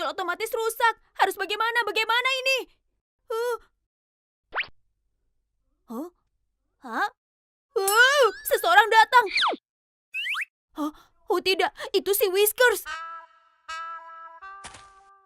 mobil otomatis rusak. Harus bagaimana? Bagaimana ini? Uh. Huh? Hah? Seseorang datang. Oh tidak, itu si Whiskers.